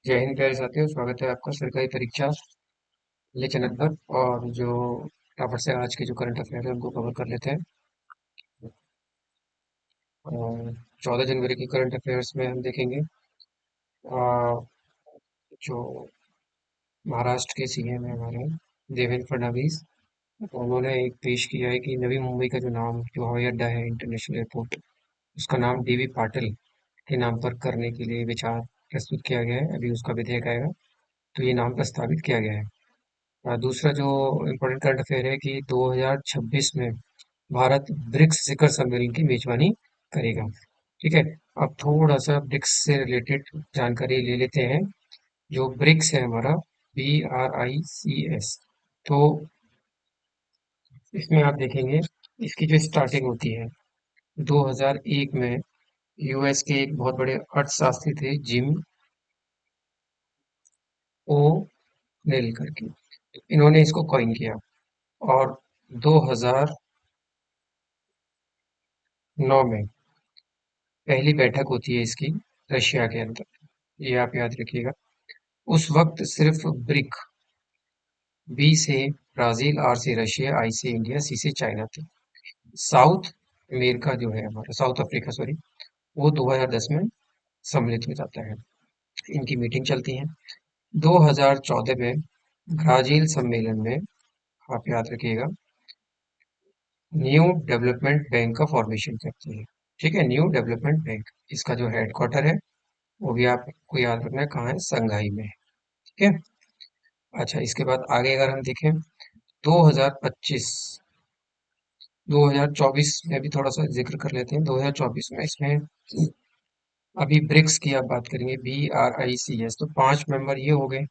जय हिंद प्यारे साथियों, स्वागत है आपका सरकारी परीक्षा ले चैनल पर। और जो टॉपर से आज के जो करंट अफेयर है उनको कवर कर लेते हैं। और 14 जनवरी की करंट अफेयर्स में हम देखेंगे अ, जो महाराष्ट्र के सीएम है हमारे देवेंद्र फडणवीस। तो उन्होंने एक पेश किया है कि नवी मुंबई का जो नाम जो हवाई अड्डा है इंटरनेशनल एयरपोर्ट, उसका नाम डीवी पाटिल के नाम पर करने के लिए विचार प्रस्तुत किया गया है। अभी उसका विधेयक आएगा तो ये नाम प्रस्तावित किया गया है। दूसरा जो इम्पोर्टेंट करंट अफेयर है कि 2026 में भारत ब्रिक्स शिखर सम्मेलन की मेजबानी करेगा। ठीक है। अब थोड़ा सा ब्रिक्स से रिलेटेड जानकारी ले लेते हैं। जो ब्रिक्स है हमारा, BRICS, तो इसमें आप देखेंगे इसकी जो स्टार्टिंग होती है 2001 में। यूएस के एक बहुत बड़े अर्थशास्त्री थे, जिम ओ नेल करके, इन्होंने इसको कॉइन किया। और 2009 में पहली बैठक होती है इसकी रशिया के अंदर, ये आप याद रखिएगा। उस वक्त सिर्फ ब्रिक, बी से ब्राजील, आर से रशिया, आई से इंडिया, सी से चाइना थे। साउथ अमेरिका जो है हमारा, साउथ अफ्रीका सॉरी, वो 2010 में सम्मिलित हो जाता है। इनकी मीटिंग चलती है 2014 में ब्राजील सम्मेलन में। आप याद रखिएगा, न्यू डेवलपमेंट बैंक का फॉर्मेशन करती है। ठीक है, न्यू डेवलपमेंट बैंक, इसका जो हेडक्वार्टर है वो भी आपको याद रखना है, कहाँ है, संघाई में है। ठीक है। अच्छा, इसके बाद आगे अगर हम देखें 2025 2024 में भी थोड़ा सा जिक्र कर लेते हैं। 2024 में इसमें अभी ब्रिक्स की आप बात करेंगे, BRICS, तो 5 मेंबर ये हो गए,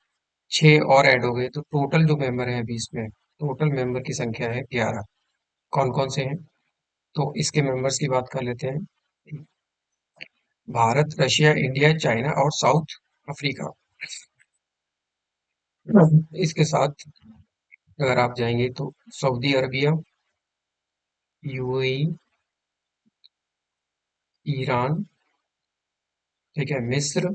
6 और ऐड हो गए, तो टोटल जो मेंबर है अभी इसमें, टोटल मेंबर की संख्या है 11। कौन कौन से हैं, तो इसके मेंबर्स की बात कर लेते हैं। भारत, रशिया, इंडिया, चाइना और साउथ अफ्रीका। इसके साथ अगर आप जाएंगे तो सऊदी अरबिया, यूएई, ईरान, ठीक है, मिस्र।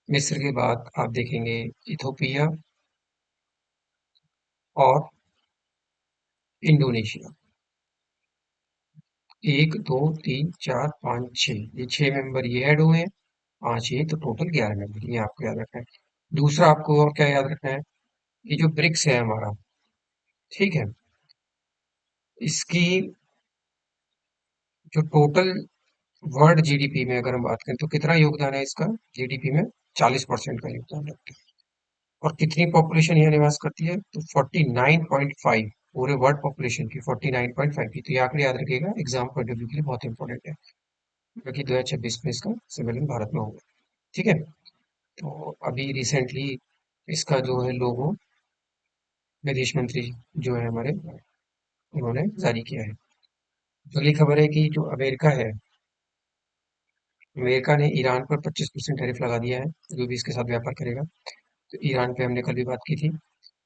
मिस्र के बाद आप देखेंगे इथोपिया और इंडोनेशिया। 1 2 3 4 5 6, ये 6 मेंबर ये ऐड हुए हैं। 5 ये, तो टोटल 11 मेंबर, ये आपको याद रखना है। दूसरा आपको और क्या याद रखना है, ये जो ब्रिक्स है हमारा, ठीक है, इसकी जो टोटल वर्ल्ड जीडीपी में अगर हम बात करें तो कितना योगदान है इसका, जीडीपी में 40% का योगदान है। और कितनी पॉपुलेशन यहाँ निवास करती है, तो 49.5, पूरे वर्ल्ड पॉपुलेशन की 49.5 की। तो ये आंकड़े याद रखिएगा, एग्जाम पॉइंट ऑफ व्यू के लिए बहुत इंपॉर्टेंट है, क्योंकि 2026 में इसका सम्मेलन भारत में होगा। ठीक है। तो अभी रिसेंटली इसका जो है लोगो विदेश मंत्री जो है हमारे, उन्होंने जारी किया है। तो अगली खबर है कि जो अमेरिका है, अमेरिका ने ईरान पर 25% टैरिफ लगा दिया है, जो भी इसके साथ व्यापार करेगा। तो ईरान पे हमने कल भी बात की थी।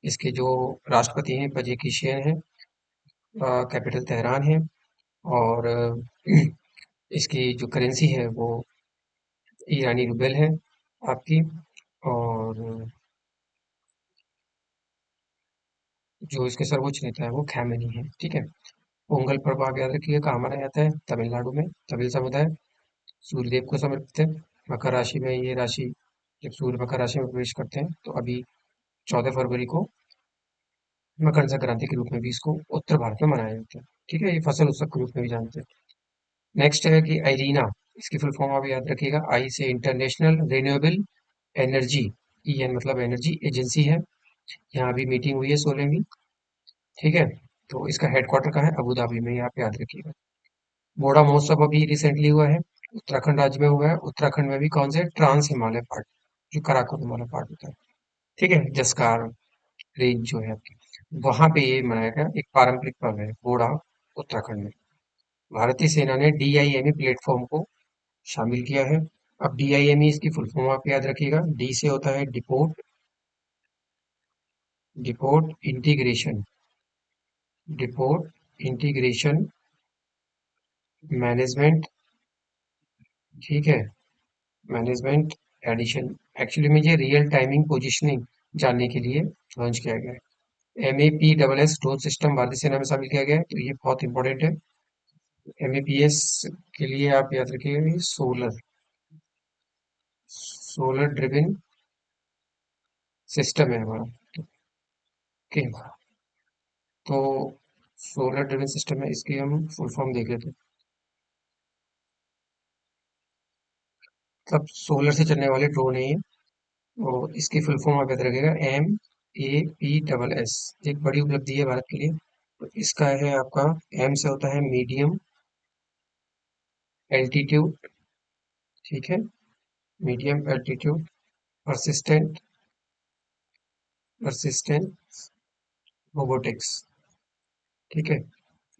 इसके जो राष्ट्रपति हैं पजेकिशियन है, कैपिटल तेहरान है। और इसकी जो करेंसी है वो ईरानी रुबल है आपकी। और जो इसके सर्वोच्च नेता है वो खैमेनी है। ठीक है। पोंगल पर्व आप याद रखिए कहाँ मनाया जाता है, तमिलनाडु में, तमिल समुदाय सूर्यदेव को समर्पित है। मकर राशि में ये राशि, जब सूर्य मकर राशि में प्रवेश करते हैं तो अभी 14 फरवरी को मकर संक्रांति के रूप में भी इसको उत्तर भारत में मनाया जाता है। ठीक है, ये फसल उत्सव के रूप में भी जानते हैं। नेक्स्ट है कि आईरीना, इसकी फुल फॉर्म आप याद रखिएगा, आई से इंटरनेशनल रिन्यूएबल एनर्जी, EN मतलब एनर्जी एजेंसी है। यहाँ अभी मीटिंग हुई है 16वीं। ठीक है। तो इसका हेडक्वार्टर कहाँ है, अबू धाबी में, ये आप याद रखिएगा। बोड़ा महोत्सव अभी रिसेंटली हुआ है, उत्तराखंड राज्य में हुआ है। उत्तराखंड में भी कौन से, ट्रांस हिमालय पार्ट, जो कराकोरम वाला पार्ट होता है। ठीक है, जसकार रेंज जो है आपकी, वहां पे ये मनाया गया एक पारंपरिक पर्व है बोड़ा, उत्तराखंड में। भारतीय सेना ने DIME प्लेटफॉर्म को शामिल किया है। अब DIME इसकी फुल फॉर्म आप याद रखिएगा, डी से होता है deport, deport integration, deport integration management. ठीक है। मैनेजमेंट एडिशन, एक्चुअली में ये रियल टाइमिंग पोजीशनिंग जानने के लिए लॉन्च किया गया है। MAPSS ड्रोन सिस्टम भारतीय सेना में शामिल किया गया है, तो ये बहुत इंपॉर्टेंट है। MAPS के लिए आप याद रखिएगा, सोलर सोलर ड्रिवन सिस्टम है हमारा। ओके, तो सोलर ड्रिवन सिस्टम है, इसकी हम फुल फॉर्म देख लेते हैं। मतलब सोलर से चलने वाले ड्रोन है ये, और इसकी फुल फॉर्म आप याद रखिएगा, MAPSS। एक बड़ी उपलब्धि है भारत के लिए। तो इसका है आपका, एम से होता है मीडियम एल्टीट्यूड, ठीक है, medium altitude persistent persistent robotics, ठीक है,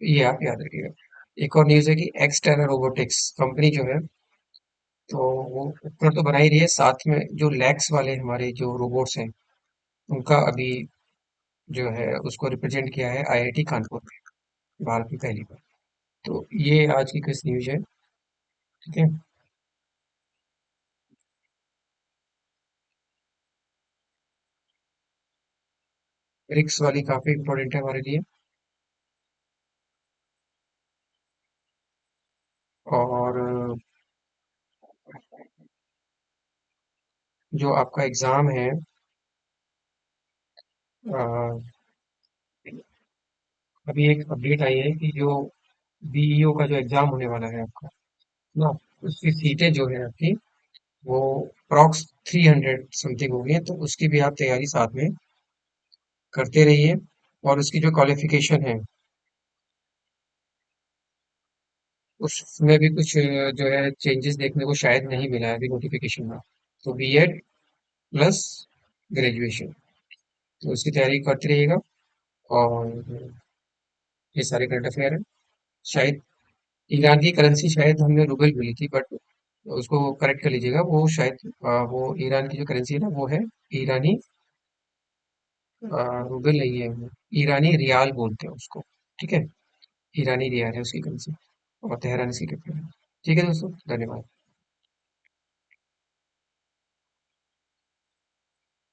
ये आप याद रखिएगा। एक और न्यूज़ है कि एक्सटेरा रोबोटिक्स कंपनी जो है, तो वो ऊपर तो बना ही रही है, साथ में जो लैक्स वाले हमारे जो रोबोट्स हैं, उनका अभी जो है उसको रिप्रेजेंट किया है IIT कानपुर में, भारत में पहली बार। तो ये आज की कुछ न्यूज़ है, ठीक है। ब्रिक्स वाली काफी इंपॉर्टेंट है हमारे लिए। और जो आपका एग्जाम है, अ, अभी एक अपडेट आई है कि जो BEO का जो एग्जाम होने वाला है आपका ना, उसकी सीटें जो है आपकी, वो अप्रॉक्स 300 समथिंग हो गई है, तो उसकी भी आप तैयारी साथ में करते रहिए। और उसकी जो क्वालिफिकेशन है, उसमें भी कुछ जो है चेंजेस देखने को शायद नहीं मिला है अभी नोटिफिकेशन में। तो B.Ed प्लस ग्रेजुएशन, तो उसकी तैयारी करते रहिएगा। और ये सारे करंट अफेयर है। शायद ईरान की करेंसी, शायद हमने रूबल बोली थी, बट उसको करेक्ट कर लीजिएगा, वो शायद वो ईरान की जो करेंसी है ना, वो है ईरानी, रूबल नहीं है वो, ईरानी रियाल बोलते हैं उसको, ठीक है, ईरानी रियाल है उसकी करेंसी, और तेहरान इसकी कैपिटल है। ठीक है दोस्तों, धन्यवाद।